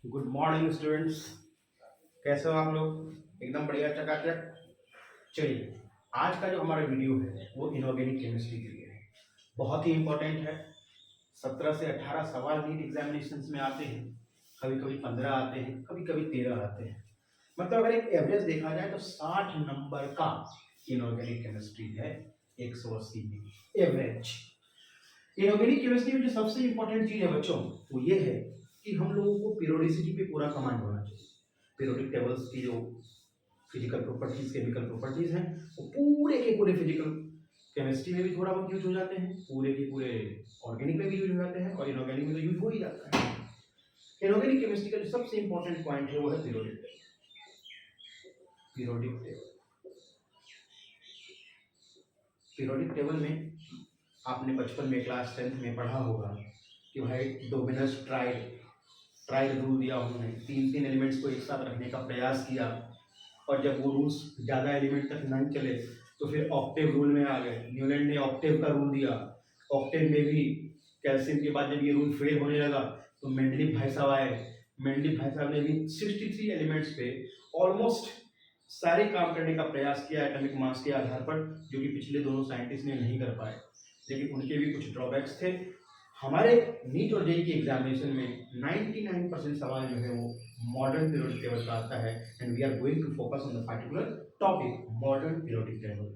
Good morning students. कैसे हो आप लोग? एकदम बढ़िया, चकाचक। चलिए, आज का जो हमारा वीडियो है वो इनऑर्गेनिक केमिस्ट्री के लिए है। बहुत ही इंपॉर्टेंट है। 17 से 18 सवाल नीट एग्जामिनेशंस में आते हैं। कभी कभी 15 आते हैं, कभी कभी 13 आते हैं। मतलब अगर एक एवरेज देखा जाए तो 60 नंबर का इनऑर्गेनिक केमिस्ट्री है 180 में एवरेज। इनऑर्गेनिक केमिस्ट्री में जो सबसे इंपॉर्टेंट चीज है बच्चों, वो ये है कि हम लोगों को पीरियोडिसिटी पे पूरा कमांड होना चाहिए। पीरियोडिक टेबल्स की जो फिजिकल प्रॉपर्टीज, केमिकल प्रॉपर्टीज हैं, वो पूरे के पूरे फिजिकल केमिस्ट्री में भी थोड़ा बहुत यूज हो जाते हैं, पूरे के पूरे ऑर्गेनिक में भी यूज हो जाते हैं, और इनऑर्गेनिक में तो यूज हो ही जाता है। इनऑर्गेनिक केमिस्ट्री का जो सबसे इंपॉर्टेंट पॉइंट है वो है periodic table. Periodic table, periodic table में आपने बचपन में क्लास 10th में पढ़ा होगा कि भाई डोमिनस ट्राइड ट्राइड रूल दिया उन्होंने, तीन तीन एलिमेंट्स को एक साथ रखने का प्रयास किया, और जब वो रूल्स ज़्यादा एलिमेंट तक नहीं चले तो फिर ऑक्टेव रूल में आ गए। न्यूलैंड ने ऑक्टेव का रूल दिया। ऑक्टेव में भी कैल्शियम के बाद जब ये रूल फेल होने लगा तो मेंडलीव भाई साहब आए। मेंडलीव भाई साहब ने भी 63 एलिमेंट्स पे ऑलमोस्ट सारे काम करने का प्रयास किया एटॉमिक मास के आधार पर, जो कि पिछले दोनों साइंटिस्ट ने नहीं कर पाए, लेकिन उनके भी कुछ ड्रॉबैक्स थे। हमारे नीट और जेईई के एग्जामिनेशन में 99% सवाल जो है वो मॉडर्न पीरियोडिक टेबल का आता है, and we are going to focus on the particular topic modern periodic table.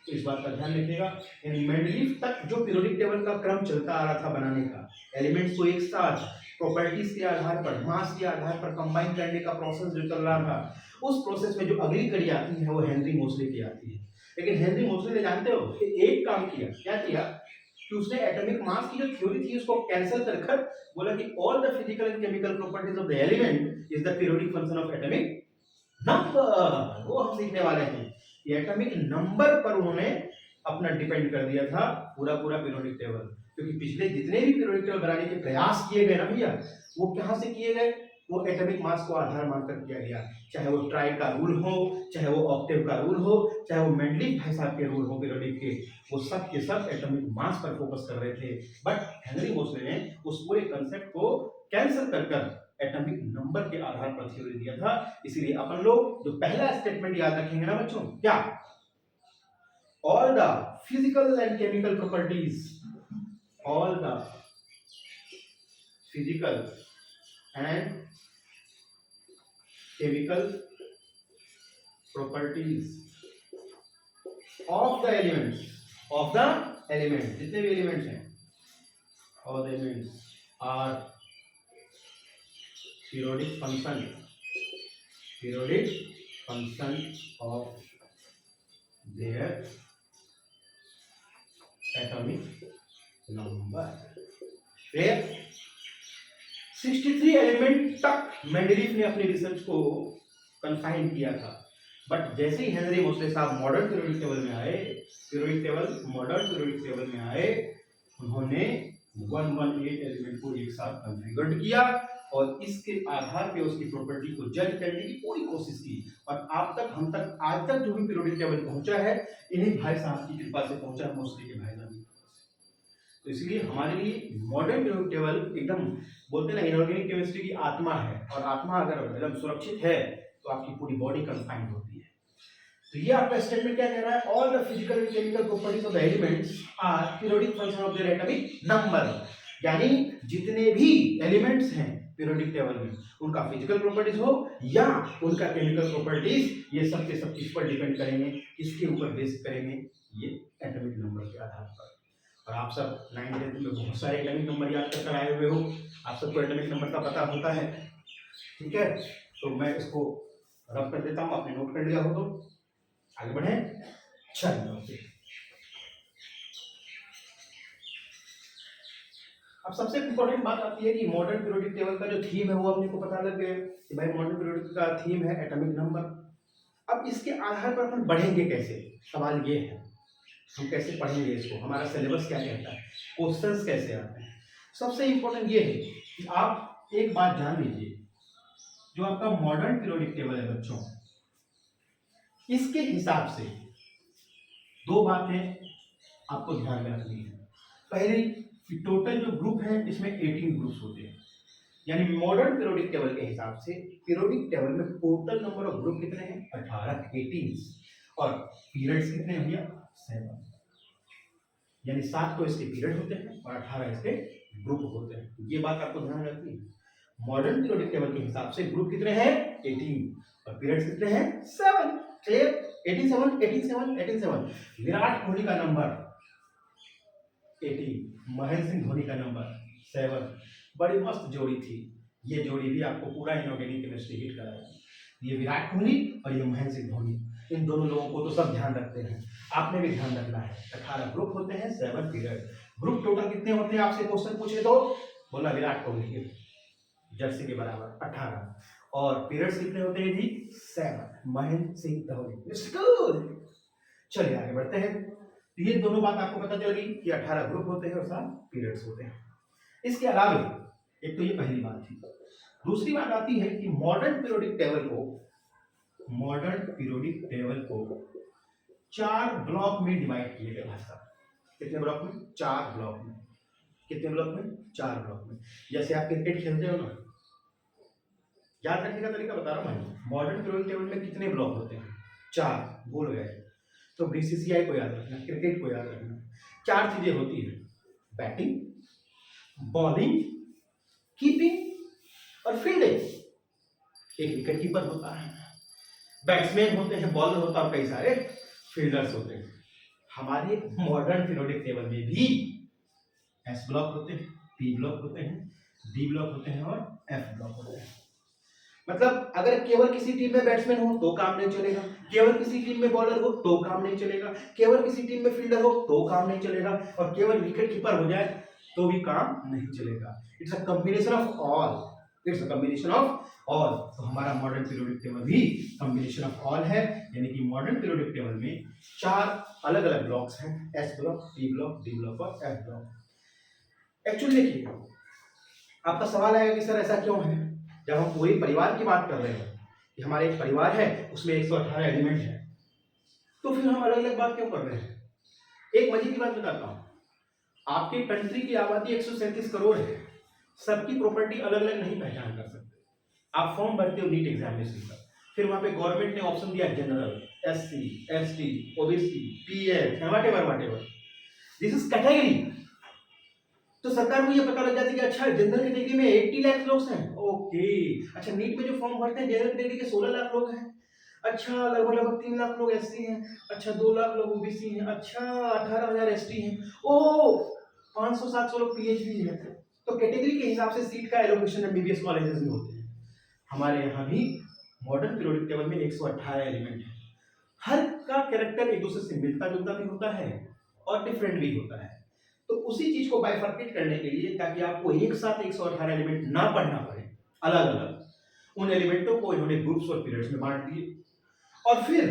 तो इस बात का ध्यान रखिएगा। मेंडलीव तक जो पीरियोडिक टेबल का क्रम चलता आ रहा था बनाने का, एलिमेंट्स को एक साथ प्रॉपर्टीज के आधार पर, मास के आधार पर कंबाइन करने का प्रोसेस जो चल रहा था, उस प्रोसेस में जो अगली कड़ी आती है वो हेनरी मोसले की आती है। लेकिन हेनरी मोसले ने, जानते हो, एक काम किया, क्या किया कि उसने एटॉमिक मास की जो थ्योरी थी उसको कैंसिल कर बोला कि all the physical and chemical properties of the element is the periodic function of atomic number. वो हम सीखने वाले हैं। ये एटॉमिक नंबर पर उन्होंने अपना डिपेंड कर दिया था पूरा पूरा पीरियोडिक टेबल, क्योंकि पिछले जितने भी पीरियोडिक टेबल बनाने के प्रयास किए गए ना भैया, वो कहां से किए गए? वो एटॉमिक मास को आधार मानकर किया गया। चाहे वो ट्राइड का रूल हो, चाहे वो ऑक्टेव का रूल हो, चाहे वो मेंडलीव भाई साहब के रूल हो पीरियोडिक के, वो सब के सब एटॉमिक मास पर फोकस कर रहे थे। बट हेनरी मोसले ने उस पूरे कंसेप्ट को कैंसिल कर एटॉमिक नंबर के आधार पर थ्योरी दिया था। इसीलिए अपन लोग जो पहला स्टेटमेंट याद रखेंगे ना बच्चों, क्या? All the physical and chemical properties, all the physical and chemical properties of the elements, of the element, जितने भी एलिमेंट्स हैं, all the elements are periodic function of their atomic number। फिर 63 एलिमेंट तक मेंडलीव ने अपनी research को confine किया था। बट जैसे ही हेनरी मोसले साहब मॉडर्न पीरियोडिक टेबल में आए, मॉडर्न पीरियोडिक टेबल में आए, उन्होंने 118 एलिमेंट को एक साथ कॉन्फ़िगर्ड किया और इसके आधार पे उसकी प्रॉपर्टी को जज करने की पूरी कोशिश की। और आप तक, हम तक, आज तक जो भी पीरियोडिक टेबल पहुंचा है, इन्हीं भाई साहब की कृपा से पहुंचा है, मोस्टली के भाई साहब की कृपा से। तो इसलिए हमारे लिए मॉडर्न पीरियोडिक टेबल एकदम, बोलते हैं ना, इनऑर्गेनिक केमिस्ट्री की आत्मा है, और आत्मा अगर एकदम सुरक्षित है तो आपकी पूरी बॉडी कन्फाइंड होती है। तो ये आपका स्टेटमेंट क्या कह रहा है? All the physical and chemical properties of the elements are periodic function of their atomic number. यानी जितने भी एलिमेंट्स हैं पीरियोडिक टेबल में, उनका फिजिकल प्रॉपर्टीज हो या उनका केमिकल प्रॉपर्टीज, ये सब के सब किस पर डिपेंड करेंगे, किसके ऊपर बेस करेंगे? ये एटॉमिक नंबर के आधार पर। और आप सब 9th में बहुत सारे एटॉमिक नंबर याद कर आए हुए हो, आप सबको एटॉमिक नंबर का पता होता है, ठीक है? तो मैं इसको रफ कर देता हूँ, आपने नोट कर लिया हो तो आगे बढ़े। चलिए, अब सबसे इंपॉर्टेंट बात आती है कि मॉडर्न पीरियोडिक टेबल का जो थीम है वो अपने को पता लग गया कि भाई मॉडर्न पीरियोडिक का थीम है एटॉमिक नंबर। अब इसके आधार पर अपन बढ़ेंगे कैसे? सवाल ये है, हम कैसे पढ़ेंगे इसको, हमारा सिलेबस क्या कहता है, क्वेश्चंस कैसे आते हैं? सबसे इंपॉर्टेंट ये है कि आप एक बात जान लीजिए, जो आपका मॉडर्न पीरियोडिक टेबल है बच्चों, इसके हिसाब से दो बातें आपको ध्यान में रखनी है। पहली कि टोटल जो ग्रुप है इसमें 18 ग्रुप्स होते हैं। यानी मॉडर्न पीरियोडिक टेबल के हिसाब से पीरियोडिक टेबल में टोटल नंबर ऑफ ग्रुप कितने हैं? 18, 18। और पीरियड्स कितने हैं भैया? 7। यानी 7 तो इसके पीरियड होते हैं और 18 इसके ग्रुप होते हैं। ये बात आपको ध्यान रखनी है। मॉडर्न पीरियोडिक टेबल के हिसाब से ग्रुप कितने हैं? 18 और पीरियड्स कितने हैं? 7। क्लियर? 18 7 18 7 18 7। विराट कोहली का नंबर 18, महेंद्र सिंह धोनी का नंबर 7। बड़ी मस्त जोड़ी थी। ये जोड़ी भी आपको पूरा इनऑर्गेनिक केमिस्ट्री हिट कराएगा। ये विराट कोहली और ये महेंद्र सिंह धोनी, इन दोनों लोगों को तो सब ध्यान रखते हैं, आपने भी ध्यान रखना है। 18 ग्रुप होते हैं, 7 पीरियड। ग्रुप टोटल कितने होते हैं आपसे क्वेश्चन पूछे तो? बोला विराट कोहली के जर्सी के बराबर 18। और पीरियड्स कितने होते हैं जी? 7, महेंद्र सिंह धोनी। चलिए आगे बढ़ते हैं। तो ये दोनों बात आपको पता चल गई कि 18 ग्रुप होते हैं और 7 पीरियड्स होते हैं। इसके अलावा एक तो ये पहली बात थी। दूसरी बात आती है कि मॉडर्न पीरियोडिक टेबल को 4 ब्लॉक में डिवाइड किए गए भाई साहब। कितने ब्लॉक में? 4 ब्लॉक में। कितने ब्लॉक में? 4 ब्लॉक में। जैसे आप क्रिकेट खेलते हो ना, याद रखने का तरीका बता रहा हूं मैं। मॉडर्न पीरियोडिक टेबल में कितने ब्लॉक होते हैं? 4। भूल गए तो बीसीसीआई को याद रखना, क्रिकेट को याद रखना। 4 चीजें होती है: बैटिंग, बॉलिंग, कीपिंग और फील्डिंग। एक विकेट कीपर होता है, बैट्समैन होते हैं, बॉलर होता है, कई सारे फील्डर्स होते हैं। हमारे मॉडर्न पीरियोडिक टेबल में भी एस ब्लॉक होते हैं, पी ब्लॉक होते हैं, डी ब्लॉक होते हैं और एफ ब्लॉक होते हैं। मतलब अगर केवल किसी टीम में बैट्समैन हो तो काम नहीं चलेगा, केवल किसी टीम में बॉलर हो तो काम नहीं चलेगा, केवल किसी टीम में फील्डर हो तो काम नहीं चलेगा, और केवल विकेट कीपर हो जाए तो भी काम नहीं चलेगा। It's a combination of all. It's a combination of all. तो हमारा मॉडर्न पीरियोडिक टेबल भी कॉम्बिनेशन ऑफ ऑल है। यानी कि मॉडर्न पीरियोडिक टेबल में 4 अलग अलग ब्लॉक्स हैं: S block, P block, D block और एफ ब्लॉक। एक्चुअली देखिए, आपका सवाल आएगा कि सर ऐसा क्यों है? जब हम पूरे परिवार की बात कर रहे हैं कि हमारे एक परिवार है, उसमें 118 एलिमेंट है, तो फिर हम अलग अलग बात क्यों कर रहे हैं? एक मजे की बात बताता हूं। आपके कंट्री की आबादी 137 करोड़ है, सबकी प्रॉपर्टी अलग अलग नहीं पहचान कर सकते। आप फॉर्म भरते हो नीट एग्जामिनेशन का, फिर वहां पे गवर्नमेंट ने ऑप्शन दिया general, SC, ST, OBC, pH, whatever. This is category. तो सरकार को ये पता लग जाती है कि अच्छा जनरल कैटेगरी में 80 लाख लोग हैं, ओके। अच्छा नीट में जो फॉर्म भरते हैं जनरल कैटेगरी के 16 लाख लोग हैं, अच्छा लगभग 3 लाख लोग एससी हैं, अच्छा 2 लाख लोग ओबीसी हैं, अच्छा 18,000 एसटी हैं, ओ 500-700 लोग पीएचडी हैं। तो कैटेगरी के हिसाब से सीट का एलोकेशन एमबीबीएस कॉलेजेस में होते हैं। हमारे यहाँ भी मॉडर्न पीरियोडिक टेबल में 118 एलिमेंट है। हर का कैरेक्टर एक दूसरे से मिलता जुलता भी होता है और डिफरेंट भी होता है। तो उसी चीज को बाइफर्केट करने के लिए, ताकि आपको एक साथ 118 एलिमेंट ना पढ़ना पड़े, अलग अलग उन एलिमेंटों को इन्होंने ग्रुप्स और पीरियड्स में बांट दिए और फिर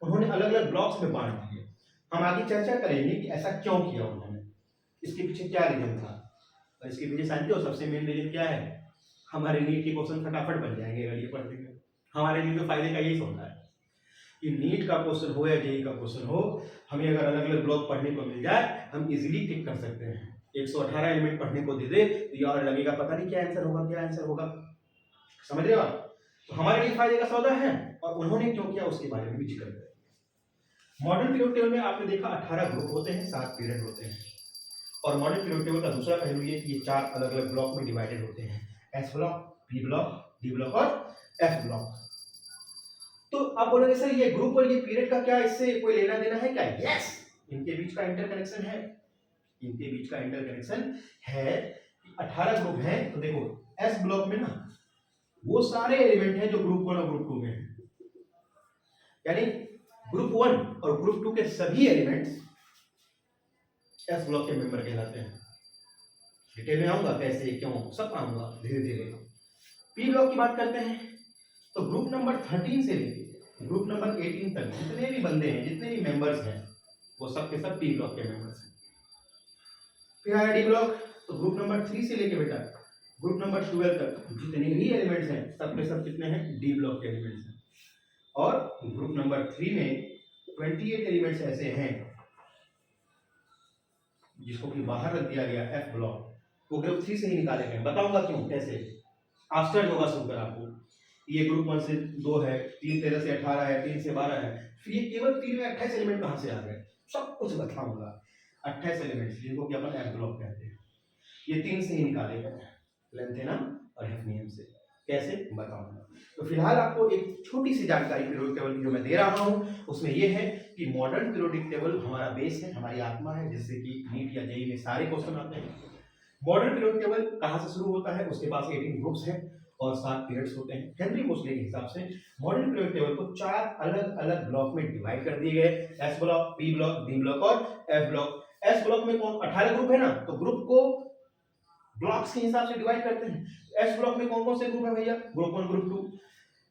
उन्होंने अलग अलग ब्लॉक्स में बांट दिए। हम आगे चर्चा करेंगे कि ऐसा क्यों किया उन्होंने, इसके पीछे क्या रीजन था। और इसके पीछे जानते हो सबसे मेन रीजन क्या है? हमारे नीट के क्वेश्चन फटाफट बन जाएंगे अगर ये पढ़ लेंगे। हमारे लिए तो फायदे का यही होता है कि नीट का क्वेश्चन हो या जेईई का क्वेश्चन हो, हमें अगर अलग अलग ब्लॉक पढ़ने को मिल जाए, हम इजीली टिक कर सकते हैं। 118 एलिमेंट पढ़ने को दे दे तो ये और लगेगा पता नहीं क्या आंसर होगा, क्या आंसर होगा। समझ रहे हो आप? तो हमारे लिए फायदे का सौदा है, और उन्होंने क्यों किया उसके बारे में भी जिक्र करें। मॉडर्न पीरियड टेबल में आपने देखा 18 ग्रुप होते हैं, 7 पीरियड होते हैं। और मॉडर्न पीरियड टेबल का दूसरा पहलू ये कि ये 4 अलग अलग ब्लॉक में डिवाइडेड होते हैं: S block, P block, D block और एफ ब्लॉक। तो आप बोलोगे सर ये ग्रुप और ये पीरियड का क्या इससे कोई लेना देना है क्या? यस, इनके बीच का इंटरकनेक्शन है। इनके बीच का इंटरकनेक्शन है। 18 ग्रुप हैं तो देखो एस ब्लॉक में ना वो सारे एलिमेंट हैं जो ग्रुप 1 और ग्रुप 2 में हैं, यानी ग्रुप 1 और ग्रुप 2 के सभी एलिमेंट्स एस ब्लॉक के मेंबर कहलाते हैं। डिटेल में आऊंगा कैसे क्यों सब आऊंगा धीरे धीरे। पी ब्लॉक की बात करते हैं तो ग्रुप नंबर 13 से लेके ग्रुप नंबर 18 तक जितने भी बंदे हैं, जितने भी मेंबर्स हैं, वो सब के सब पी ब्लॉक के मेंबर्स हैं। फिर आया डी ब्लॉक, तो ग्रुप नंबर 3 से लेके बेटा ग्रुप नंबर 12 तक जितने भी एलिमेंट्स हैं सब के सब कितने हैं? डी ब्लॉक के एलिमेंट्स हैं। और ग्रुप नंबर 3 में 28 एलिमेंट्स ऐसे हैं जिसको कि बाहर रख दिया गया एफ ब्लॉक, वो ग्रुप 3 से ही निकाले गए। बताऊंगा क्यों कैसे। आफ्टर होगा शुरू कर आपको, ये ग्रुप 1 से 2 है, 3 13 से 18 है, 3 से 12 है, फिर ये केवल 3 में 28 एलिमेंट कहाँ से आ गए, सब कुछ बताऊंगा। 28 एलिमेंट्स जिनको कि अपन एफ ब्लॉक कहते हैं, ये 3 से ही निकाले गए, लेंथेनम और हेफनियम से। कैसे बताऊंगा। तो फिलहाल आपको एक छोटी सी जानकारी पीरियोडिक टेबल की जो मैं दे रहा हूँ उसमें ये है कि मॉडर्न पीरियोडिक टेबल हमारा बेस है, हमारी आत्मा है, जिससे कि नीट या जेईई में सारे क्वेश्चन आते हैं। मॉडर्न पीरियोडिक टेबल कहाँ से शुरू होता है, उसके पास 18 ग्रुप्स हैं और 7 पीरियड्स होते हैं। हेनरी मोसले के हिसाब से मॉडर्न पीरियोडिक टेबल को 4 अलग अलग ब्लॉक में डिवाइड कर दिए गए, S block, P block, D block और एफ ब्लॉक। एस ब्लॉक में कौन 18 ग्रुप है ना, तो ग्रुप को ब्लॉक्स के हिसाब से डिवाइड करते हैं। एस ब्लॉक में कौन कौन से ग्रुप है भैया, ग्रुप 1 ग्रुप 2।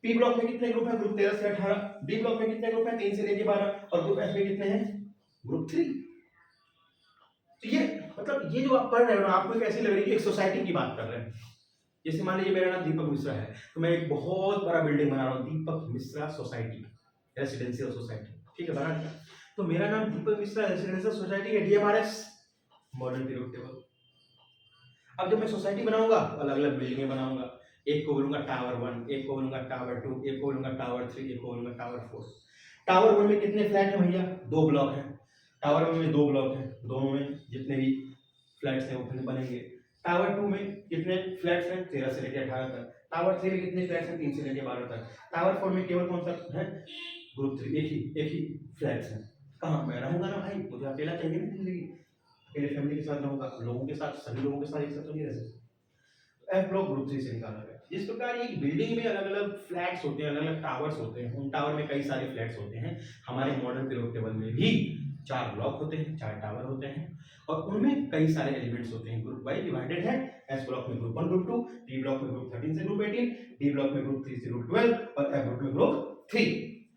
पी ब्लॉक में कितने ग्रुप हैं, ग्रुप 13 से 18। डी ब्लॉक में कितने ग्रुप हैं, 3 से लेकर 12। और ग्रुप एफ में कितने हैं, ग्रुप 3। तो ये मतलब ये जो आप पढ़ रहे हो ना, आपको एक ऐसी लग रही है कि एक सोसाइटी की बात कर रहे हैं। जैसे मान लीजिए मेरा नाम दीपक मिश्रा है, तो मैं एक बहुत बड़ा बिल्डिंग बना रहा हूँ, दीपक मिश्रा सोसाइटी, रेसिडेंशियल सोसाइटी, ठीक है, बना दिया। तो मेरा नाम दीपक मिश्रा रेसिडेंशियल सोसाइटी है, डीएमआरएस, मॉडर्न पीरियोडिक टेबल। अब जब मैं सोसाइटी बनाऊंगा अलग अलग बिल्डिंगें बनाऊंगा, एक को बोलूंगा टावर 1, एक को बोलूंगा टावर 2, एक को बोलूंगा टावर 3, एक को बोलूंगा टावर 4। टावर 1 में कितने फ्लैट हैं भैया, 2 ब्लॉक हैं। टावर 1 में 2 ब्लॉक हैं, दोनों में जितने भी फ्लैट्स हैं वो फिर बनेंगे। टावर 2 में कितने फ्लैट्स हैं, 13 से लेकर 18 तक। टावर 3 में कितने फ्लैट्स हैं, 3 से लेकर 12 तक। टावर 4 में केवल कौन सा है, ग्रुप 3, एक ही फ्लैट्स है। कहाँ मैं रहूंगा ना भाई, मुझे अकेला चाहिए ना जिंदगी, अकेले फैमिली के साथ रहूंगा, लोगों के साथ, सभी लोगों के साथ एक साथ तो नहीं रह सकते। एफ ब्लॉक ग्रुप 3 से निकाला गया। जिस प्रकार एक बिल्डिंग में अलग अलग फ्लैट्स होते हैं, अलग अलग टावर्स होते हैं, उन टावर में कई सारे फ्लैट्स होते हैं, हमारे मॉडर्न पीरियोडिक टेबल में भी 4 ब्लॉक होते हैं, 4 टावर होते हैं और उनमें कई सारे एलिमेंट्स होते हैं। ग्रुप वाइज डिवाइडेड है, एस ब्लॉक में ग्रुप 1 ग्रुप 2, डी ब्लॉक में ग्रुप 13 से ग्रुप 18, डी ब्लॉक में ग्रुप 3 से ग्रुप 12 और एफ ब्लॉक में ग्रुप 3।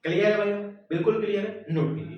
क्लियर है भाई, बिल्कुल क्लियर है, नोट कीजिए।